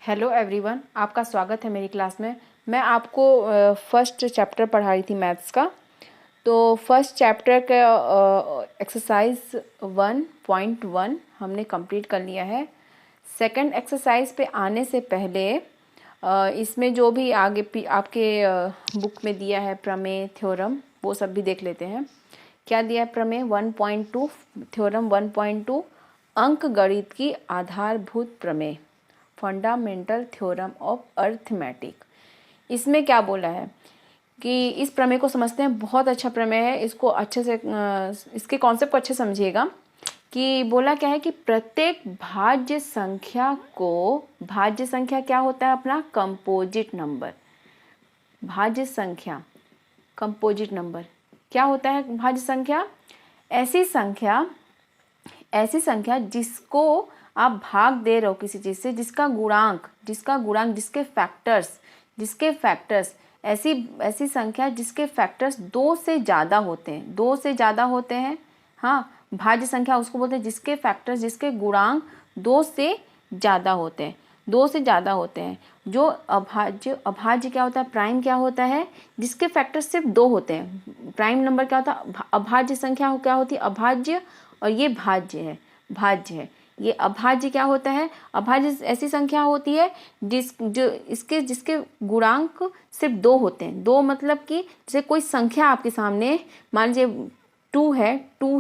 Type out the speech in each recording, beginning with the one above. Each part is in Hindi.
हेलो एवरीवन, आपका स्वागत है मेरी क्लास में। मैं आपको फर्स्ट चैप्टर पढ़ा रही थी मैथ्स का। तो फर्स्ट चैप्टर का एक्सरसाइज 1.1 हमने कंप्लीट कर लिया है। सेकंड एक्सरसाइज पे आने से पहले इसमें जो भी आगे आपके बुक में दिया है प्रमेय, थ्योरम, वो सब भी देख लेते हैं। क्या दिया है? प्रमेय 1.2, थ्योरम 1.2, अंक गणित की आधारभूत प्रमेय, फंडामेंटल थ्योरम ऑफ अर्थमेटिक। इसमें क्या बोला है कि इस प्रमेय को समझते हैं। बहुत अच्छा प्रमेय है, इसको अच्छे से इसके कॉन्सेप्ट को अच्छे समझिएगा। कि बोला क्या है कि प्रत्येक भाज्य संख्या को, भाज्य संख्या क्या होता है अपना? Composite number. भाज्य संख्या कंपोजिट नंबर क्या होता है? भाज्य संख्या ऐसी संख्या जिसको आप भाग दे रहे हो किसी चीज से, जिसका गुणांक, जिसके फैक्टर्स ऐसी संख्या जिसके फैक्टर्स 2 से ज़्यादा होते हैं। हाँ, भाज्य संख्या उसको बोलते हैं जिसके फैक्टर्स, जिसके गुणांक 2 से ज़्यादा होते हैं। जो अभाज्य क्या होता है? प्राइम क्या होता है? जिसके फैक्टर्स सिर्फ 2 होते हैं। प्राइम नंबर क्या होता है? अभाज्य संख्या क्या होती है? अभाज्य। और ये भाज्य है। ये अभाज्य क्या होता है? अभाज्य ऐसी संख्या होती है जिसके गुणांक सिर्फ 2 होते हैं। 2 मतलब कि जैसे कोई संख्या आपके सामने, मान लीजिए 2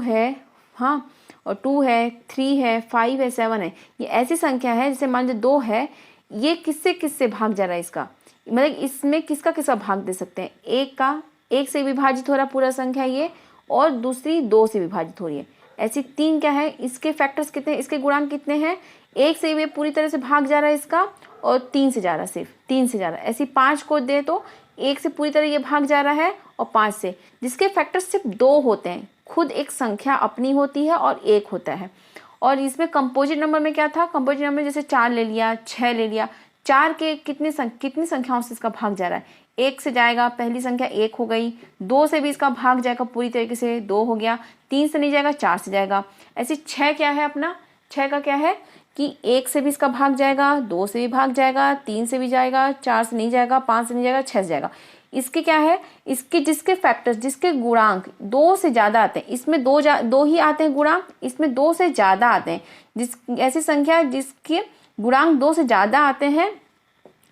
है, हाँ, और 2 है, 3 है, 5 है, 7 है। ये ऐसी संख्या है, जैसे मान लीजिए 2 है, ये किससे भाग जा रहा है इसका, मतलब इसमें किसका भाग दे सकते हैं? एक से विभाजित हो रहा पूरा संख्या ये, और दूसरी 2 से विभाजित हो रही है। ऐसी 3 क्या है? इसके फैक्टर्स कितने, इसके गुणांक कितने हैं? 1 से ये पूरी तरह से भाग जा रहा है इसका, और 3 से जा रहा है, सिर्फ 3 से जा रहा है। ऐसी 5 को दे तो 1 से पूरी तरह ये भाग जा रहा है, और 5 से, जिसके फैक्टर्स सिर्फ 2 होते हैं। खुद एक संख्या अपनी होती है और 1 होता है। और इसमें कंपोजिट नंबर में क्या था? कंपोजिट नंबर जैसे 4 ले लिया, 6 ले लिया, 4 के कितनी संख्याओं से इसका भाग जा रहा है? 1 से जाएगा, पहली संख्या 1 हो गई। 2 से भी इसका भाग जाएगा पूरी तरीके से, 2 हो गया। 3 से नहीं जाएगा, 4 से जाएगा। ऐसे 6 क्या है अपना? 6 का क्या है कि 1 से भी इसका भाग जाएगा, 2 से भी भाग जाएगा, 3 से भी जाएगा, 4 से नहीं जाएगा, 5 से नहीं जाएगा, 6 से जाएगा। इसके क्या है? इसके जिसके फैक्टर्स, जिसके गुणांक 2 से ज़्यादा आते हैं, इसमें 2 ही आते हैं गुणांक, इसमें 2 से ज़्यादा आते हैं। ऐसी संख्या जिसके गुणांक 2 से ज़्यादा आते हैं,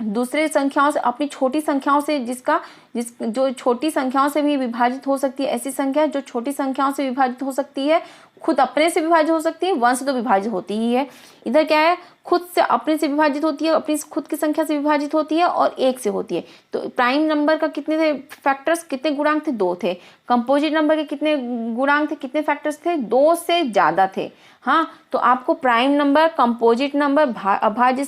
दूसरे संख्याओं से, अपनी छोटी संख्याओं से, जो छोटी संख्याओं से भी विभाजित हो सकती है। ऐसी संख्या जो छोटी संख्याओं से विभाजित हो सकती है, खुद अपने से विभाजित हो सकती है, 1 से तो विभाजित होती ही है। इधर क्या है? खुद से अपने से विभाजित होती है, अपनी खुद की संख्या से विभाजित होती है, और 1 से होती है। तो प्राइम नंबर का कितने थे फैक्टर्स, कितने गुणांक थे? 2 थे। कंपोजिट नंबर के कितने गुणांक थे, कितने फैक्टर्स थे? 2 से ज्यादा थे। हाँ, तो आपको प्राइम नंबर, कंपोजिट नंबर, अभाज्य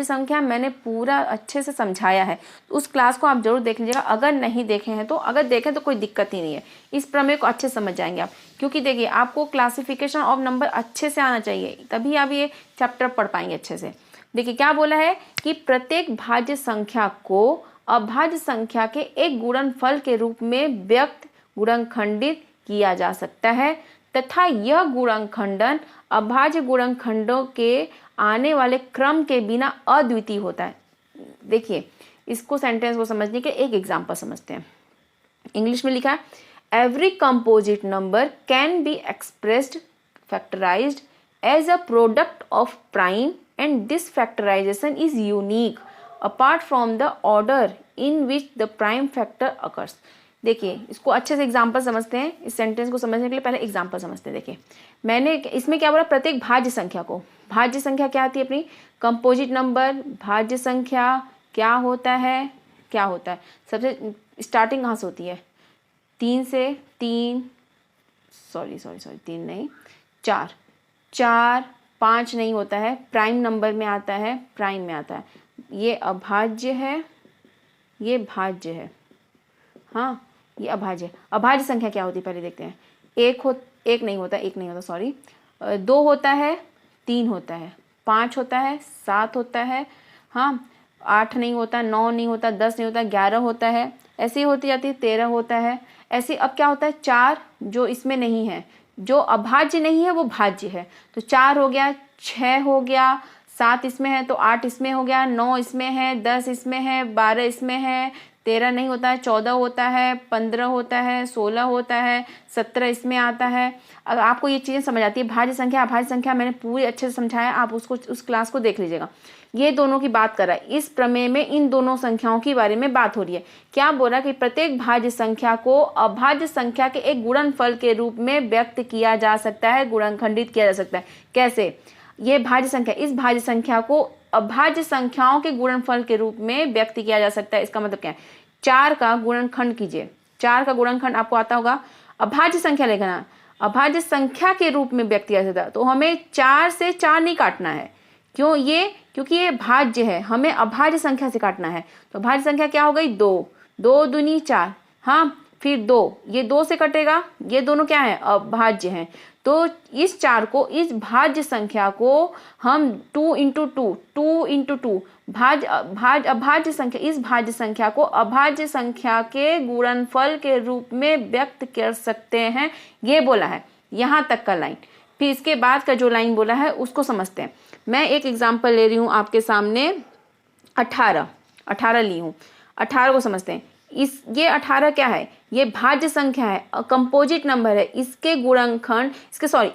संख्या मैंने पूरा अच्छे से समझाया है। उस क्लास को आप जरूर देख लीजिएगा। अगर नहीं देखे हैं तो, अगर देखें तो कोई दिक्कत ही नहीं है। इस प्रमेय को अच्छे समझ जाएंगे आप, क्योंकि देखिए आपको क्लासिफिकेशन ऑफ नंबर अच्छे से आना चाहिए, तभी आप ये चैप्टर पढ़ पाएंगे अच्छे से। देखिए क्या बोला है कि प्रत्येक भाज्य संख्या को अभाज्य संख्या के एक गुणनफल के रूप में गुणनखंडित किया जा सकता है, तथा यह गुणनखंडन अभाज्य गुणनखंडों के आने वाले क्रम के बिना अद्वितीय होता है। देखिए इसको, सेंटेंस को समझने के एक एग्जांपल समझते हैं। इंग्लिश में लिखा है, every composite number can be expressed factorised as a product of prime, and this factorisation is unique apart from the order in which the prime factor occurs. देखिए इसको अच्छे से एग्जाम्पल समझते हैं। इस सेंटेंस को समझने के लिए पहले एग्जाम्पल समझते हैं। देखिए मैंने इसमें क्या बोला? प्रत्येक भाज्य संख्या को, भाज्य संख्या क्या आती है अपनी? Composite number. भाज्य संख्या क्या होता है? सबसे स्टार्टिंग कहाँ से होती है? 3 से, 3 नहीं, 4, 5 नहीं होता है, प्राइम नंबर में आता है, प्राइम में आता है। ये अभाज्य है, ये भाज्य है। हाँ, ये अभाज्य संख्या क्या होती है पहले देखते हैं। 1 नहीं होता, सॉरी। 2 होता है, 3 होता है, 5 होता है, 7 होता है, हाँ, 8 नहीं होता, 9 नहीं होता, 10 नहीं होता, 11 होता है। ऐसे ही होती जाती है, 13 होता है। ऐसे अब क्या होता है? 4 जो इसमें नहीं है, जो अभाज्य नहीं है वो भाज्य है, तो 4 हो गया, 6 हो गया, 7 इसमें है तो 8 इसमें हो गया, 9 इसमें है, 10 इसमें है, 12 इसमें है, 13 नहीं होता है, 14 होता है, 15 होता है, 16 होता है, 17 इसमें आता है। अगर आपको ये चीज़ें समझ आती है, भाज्य संख्या अभाज्य संख्या मैंने पूरी अच्छे से समझाया, आप उसको उस क्लास को देख लीजिएगा। ये दोनों की बात कर रहा है, इस प्रमेय में इन दोनों संख्याओं के बारे में बात हो रही है। क्या बोल रहा है कि प्रत्येक भाज्य संख्या को अभाज्य संख्या के एक गुणनफल के रूप में व्यक्त किया जा सकता है, गुणनखंडित किया जा सकता है। कैसे? ये भाज्य संख्या, इस भाज्य संख्या को अभाज्य संख्याओं के गुणनफल के रूप में व्यक्त किया जा सकता है। इसका मतलब क्या है? 4 का गुणनखंड कीजिए, 4 का गुणनखंड आपको आता होगा, अभाज्य संख्या लिखना, अभाज्य संख्या के रूप में व्यक्त किया जा सकता है। तो हमें 4 से 4 नहीं काटना है, क्यों? क्योंकि ये भाज्य है, हमें अभाज्य संख्या से काटना है। तो भाज्य संख्या क्या हो गई? 2, 2 दूनी 4, हाँ, फिर 2, ये 2 से कटेगा, ये दोनों क्या है? अभाज्य हैं। तो इस 4 को, इस भाज्य संख्या को हम 2 इंटू 2 अभाज्य संख्या, इस भाज्य संख्या को अभाज्य संख्या के गुणनफल के रूप में व्यक्त कर सकते हैं। ये बोला है यहाँ तक का लाइन। फिर इसके बाद का जो लाइन बोला है उसको समझते हैं। मैं एक एग्जाम्पल ले रही हूँ आपके सामने, 18 ली हूँ, 18 को समझते हैं। ये 18 क्या है? ये भाज्य संख्या है, कंपोजिट नंबर है। इसके गुणनखंड,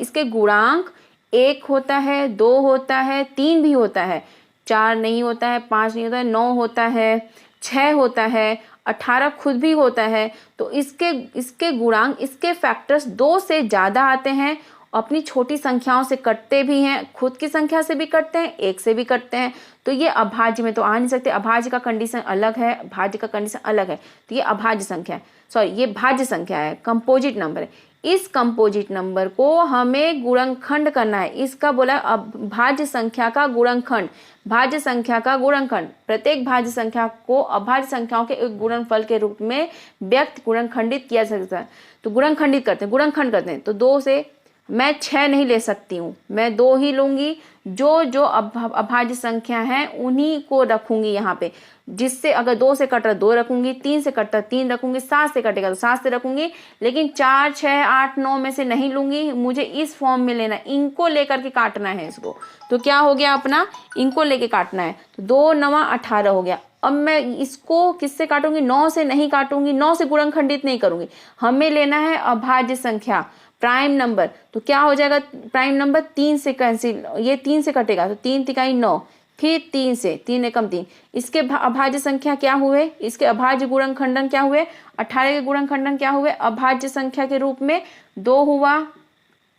इसके गुणांक 1 होता है, 2 होता है, 3 भी होता है, 4 नहीं होता है, 5 नहीं होता है, 9 होता है, 6 होता है, 18 खुद भी होता है। तो इसके गुणांक, इसके फैक्टर्स 2 से ज़्यादा आते हैं, अपनी छोटी संख्याओं से कटते भी हैं, खुद की संख्या से भी कटते हैं, 1 से भी कटते हैं। तो ये अभाज्य में तो आ नहीं सकते, अभाज्य का कंडीशन अलग है, भाज्य का कंडीशन अलग है। तो ये अभाज्य संख्या है, ये भाज्य संख्या है, कंपोजिट नंबर है। इस कंपोजिट नंबर को हमें गुणनखंड करना है। इसका बोला भाज्य संख्या का गुणनखंड, भाज्य संख्या का गुणनखंड। प्रत्येक भाज्य संख्या को अभाज्य संख्याओं के एक गुणनफल के रूप में व्यक्त, गुणनखंडित किया जा सकता है। तो गुणनखंडित करते हैं, गुणनखंड करते हैं। तो 2 से मैं 6 नहीं ले सकती हूँ, मैं 2 ही लूंगी। जो अभाज्य संख्या है उन्हीं को रखूंगी यहाँ पे, जिससे अगर 2 से कट रहा 2 रखूंगी, 3 से कटता 3 रखूंगी, 7 से कटेगा तो 7 से रखूंगी। लेकिन 4, 6, 8, 9 में से नहीं लूंगी, मुझे इस फॉर्म में लेना है, इनको लेकर के काटना है इसको। तो क्या हो गया अपना? इनको लेके काटना है। तो 2 9 18 हो गया। अब मैं इसको किससे काटूंगी? 9 से नहीं काटूंगी, 9 से गुणनखंडित नहीं करूंगी। हमें लेना है अभाज्य संख्या, प्राइम नंबर। तो क्या हो जाएगा? प्राइम नंबर 3 से कैंसिल, ये 3 से कटेगा तो 3 तिकाई 9, फिर 3 से 3 एकम 3। इसके अभाज्य संख्या क्या हुए? इसके अभाज्य गुणनखंडन क्या हुए? 18 के गुणनखंडन क्या हुए? अभाज्य संख्या के रूप में 2 हुआ,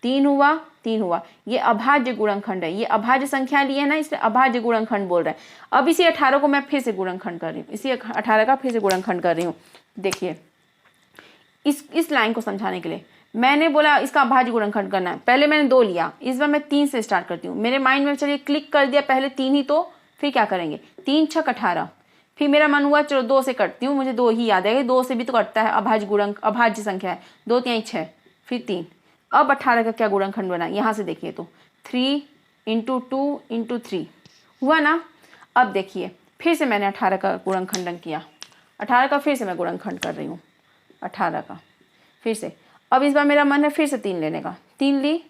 3 हुआ, 3 हुआ। ये अभाज्य गुणनखंड है, ये अभाज्य संख्या लिए है ना, इसलिए अभाज्य गुणनखंड बोल रहा है। अब इसी 18 को मैं फिर से गुणनखंड कर रही हूँ, इसी 18 का फिर से गुणनखंड कर रही हूँ। देखिए इस लाइन को समझाने के लिए मैंने बोला इसका अभाज्य गुणनखंड करना है। पहले मैंने 2 लिया, इस बार मैं 3 से स्टार्ट करती हूँ। मेरे माइंड में चलिए क्लिक कर दिया पहले 3 ही, तो फिर क्या करेंगे? 3 6 18। फिर मेरा मन हुआ चलो 2 से कटती हूँ, मुझे 2 ही याद है, 2 से भी तो कटता है, अभाज्य संख्या है। 2 3 6, फिर 3। अब 18 का क्या गुणनखंड बना? यहाँ से देखिए तो 3 इंटू 2 इंटू 3 हुआ ना। अब देखिए फिर से मैंने 18 का गुणनखंडन किया, 18 का फिर से मैं गुणनखंड कर रही हूँ, 18 का फिर से। अब इस बार मेरा मन है फिर से 3 लेने का, 3 ली,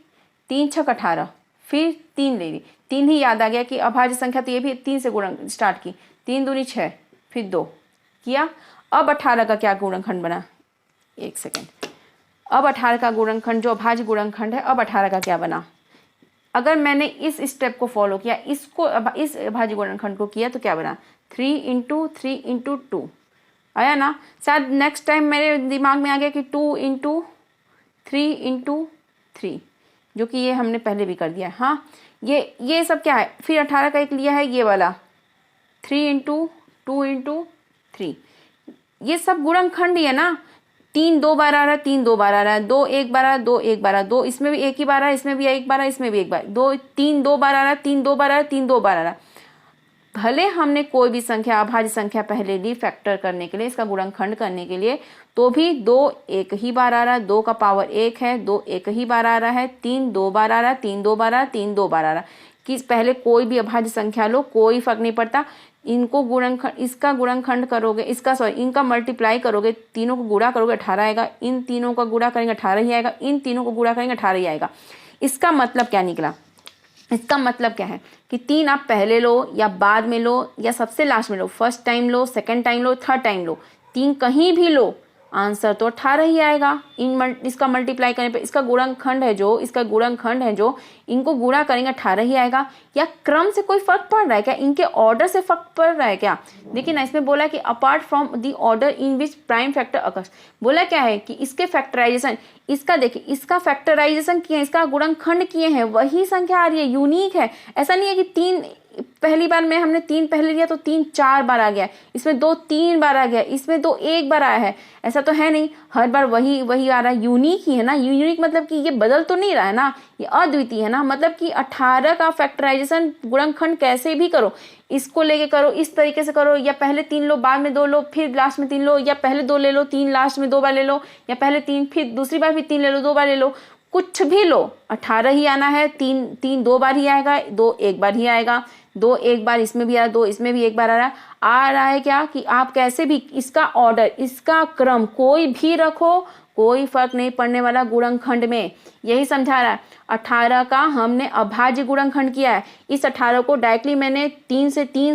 3 6 18, फिर 3 ले ली। 3 ही याद आ गया कि अभाज्य संख्या, तो ये भी 3 से गुणन स्टार्ट की, 3 दूनी 6, फिर 2 किया। अब 18 का क्या गुणनखंड बना? 1 सेकेंड। अब 18 का गुणनखंड, जो अभाज्य गुणनखंड है, अब 18 का क्या बना? अगर मैंने इस स्टेप को फॉलो किया, इस अभाज्य गुणनखंड को किया, तो क्या बना? 3 इंटू 3 इंटू 2 आया ना। शायद नेक्स्ट टाइम मेरे दिमाग में आ गया कि 2 इंटू 3 इंटू 3, जो कि ये हमने पहले भी कर दिया है। हाँ, ये सब क्या है? फिर 18 का एक लिया है ये वाला, 3 इंटू 2 इंटू 3, ये सब गुणनखंड ही है ना। 3 2 बार आ रहा है, 3 2 बार आ रहा है, 2 1 बार आ रहा है, 2 1 बार आ रहा है, 2 इसमें भी 1 ही बार आ रहा है, इसमें भी 1 बार आ रहा है, इसमें भी 1 बार, 2 3 2 बार आ रहा है, 3 2 बार आ रहा है, 3 2 बार आ रहा है। भले हमने कोई भी संख्या, अभाज्य संख्या पहले ली फैक्टर करने के लिए, इसका गुणनखंड करने के लिए, तो भी 2 1 ही बार आ रहा है, 2 का पावर 1 है, 2 1 ही बार आ रहा है, 3 2 बार आ रहा है, 3 2 बार आ रहा है, 3 2 बार आ रहा है। कि पहले कोई भी अभाज्य संख्या लो, कोई फर्क नहीं पड़ता। इनको गुणनखंड, इसका गुणनखंड करोगे, इनका मल्टीप्लाई करोगे, तीनों को गुणा करोगे 18 आएगा, इन तीनों का गुणा करेंगे 18 ही आएगा, इन तीनों को गुणा करेंगे 18 ही आएगा। इसका मतलब क्या निकला? इसका मतलब क्या है कि 3 आप पहले लो या बाद में लो या सबसे लास्ट में लो, फर्स्ट टाइम लो, सेकंड टाइम लो, थर्ड टाइम लो, 3 कहीं भी लो, आंसर तो 18 ही आएगा। इसका मल्टीप्लाई करने पे, इसका गुणनखंड है जो, इसका गुणनखंड है जो, इनको गुणा करेंगे 18 ही आएगा। या क्रम से कोई फर्क पड़ रहा है क्या, इनके ऑर्डर से फर्क पड़ रहा है क्या? देखिए ना, इसमें बोला कि apart from the order in which prime factor occurs, बोला क्या है कि इसके फैक्टराइजेशन, इसका देखिए, इसका फैक्टराइजेशन किए, इसका गुणनखंड किए हैं, वही संख्या आ रही है, यूनिक है। ऐसा नहीं है कि 3 पहली बार में हमने 3 पहले लिया तो 3 4 बार आ गया, इसमें 2 3 बार आ गया, इसमें 2 1 बार आया है, ऐसा तो है नहीं, हर बार वही वही आ रहा है। यूनिक ही है ना, यूनिक मतलब कि ये बदल तो नहीं रहा है ना, ये अद्वितीय है ना। मतलब कि 18 का फैक्टराइजेशन गुणनखंड कैसे भी करो, इसको लेके करो, इस तरीके से करो, या पहले 3 लो, बाद में 2 लो, फिर लास्ट में 3 लो, या पहले 2 ले लो, 3 लास्ट में 2 बार ले लो, या पहले 3 फिर दूसरी बार भी 3 ले लो, 2 बार ले लो, कुछ भी लो, 18 ही आना है। 3 2 बार ही आएगा, 2 1 बार ही आएगा, 2 1 बार इसमें भी आ रहा है, 2 इसमें भी 1 बार आ रहा है क्या कि आप कैसे भी इसका ऑर्डर, इसका क्रम कोई भी रखो, कोई फर्क नहीं पड़ने वाला गुणनखंड में। यही समझा रहा है। 18 का हमने अभाज्य गुणनखंड किया है। इस 18 को डायरेक्टली मैंने 3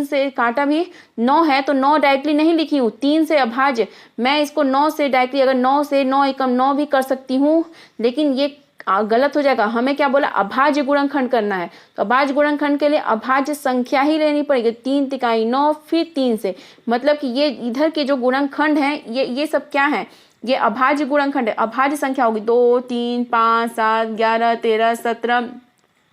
से काटा भी, 9 है तो 9 डायरेक्टली नहीं लिखी हूँ, 3 से अभाज्य, मैं इसको 9 से डायरेक्टली, अगर 9 से 9 एकम 9 भी कर सकती हूँ, लेकिन ये गलत हो जाएगा। हमें क्या बोला, अभाज्य गुणनखंड करना है, तो अभाज्य गुणनखंड के लिए अभाज्य संख्या ही लेनी पड़ेगी। 3 तिकाई 9, फिर 3 से, मतलब कि ये इधर के जो गुणनखंड है, ये सब क्या है, ये अभाज्य गुणनखंड है। अभाज्य संख्या होगी 2 3 5 7 11 13 17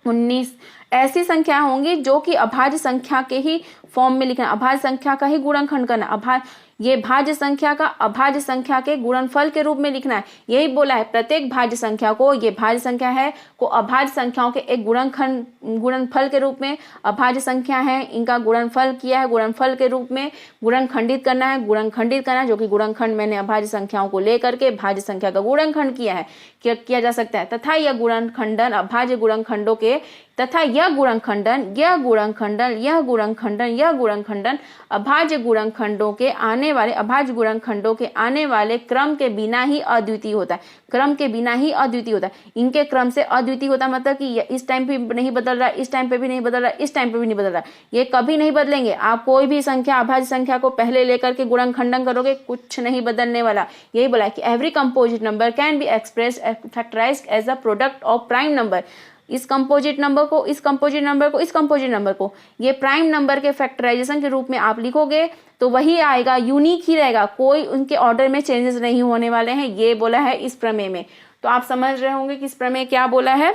19, ऐसी संख्या होंगी जो कि अभाज्य संख्या के ही फॉर्म में लिखना, अभाज्य संख्या का ही गुणनखंड करना, ये भाज्य संख्या का अभाज्य संख्या के गुणनफल के रूप में लिखना है। यही बोला है, प्रत्येक भाज्य संख्या को, ये भाज्य संख्या है, को अभाज्य संख्याओं के एक गुणनफल के रूप में, अभाज्य संख्या है, इनका गुणनफल किया है, गुणनफल के रूप में गुणनखंडित करना है, गुणनखंडित करना है, जो कि गुणनखंड मैंने अभाज्य संख्याओं को लेकर के भाज्य संख्या का गुणनखंड किया है, किया जा सकता है। तथा यह गुणनखंडन अभाज्य गुणनखंडों के, तथा यह गुणनखंडन, यह गुणनखंडन, यह गुणनखंडन, यह गुणनखंडन अभाज्य गुणनखंडों के आने वाले, अभाज्य गुणनखंडों के आने वाले क्रम के बिना ही अद्वितीय होता है, क्रम के बिना ही अद्वितीय होता है। इनके क्रम से अद्वितीय होता है, मतलब कि इस टाइम पे नहीं बदल रहा, इस टाइम पे भी नहीं बदल रहा, इस टाइम पे भी नहीं बदल रहा, ये कभी नहीं बदलेंगे। आप कोई भी संख्या, अभाज्य संख्या को पहले लेकर के गुणनखंडन करोगे, कुछ नहीं बदलने वाला। यही बोला है कि every composite number can be expressed factorised as a product of prime number. इस कंपोजिट नंबर को, इस कंपोजिट नंबर को, इस कंपोजिट नंबर को, ये प्राइम नंबर के फैक्टराइजेशन के रूप में आप लिखोगे तो वही आएगा, यूनिक ही रहेगा, कोई उनके ऑर्डर में चेंजेस नहीं होने वाले हैं। ये बोला है इस प्रमेय में। तो आप समझ रहे होंगे कि इस प्रमेय क्या बोला है।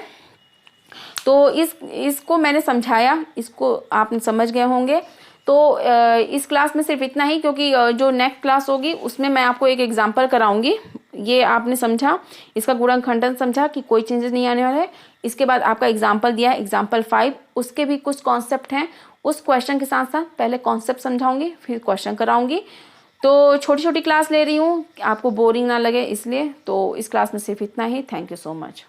तो इसको मैंने समझाया, इसको आप समझ गए होंगे। तो इस क्लास में सिर्फ इतना ही, क्योंकि जो नेक्स्ट क्लास होगी उसमें मैं आपको एक एग्जांपल कराऊंगी। ये आपने समझा, इसका गुणनखंडन समझा कि कोई चेंजेस नहीं आने वाला है। इसके बाद आपका एग्जाम्पल दिया है, एग्जाम्पल 5, उसके भी कुछ कॉन्सेप्ट हैं, उस क्वेश्चन के साथ साथ पहले कॉन्सेप्ट समझाऊंगी, फिर क्वेश्चन कराऊंगी। तो छोटी छोटी क्लास ले रही हूँ, आपको बोरिंग ना लगे इसलिए। तो इस क्लास में सिर्फ इतना ही। Thank you so much.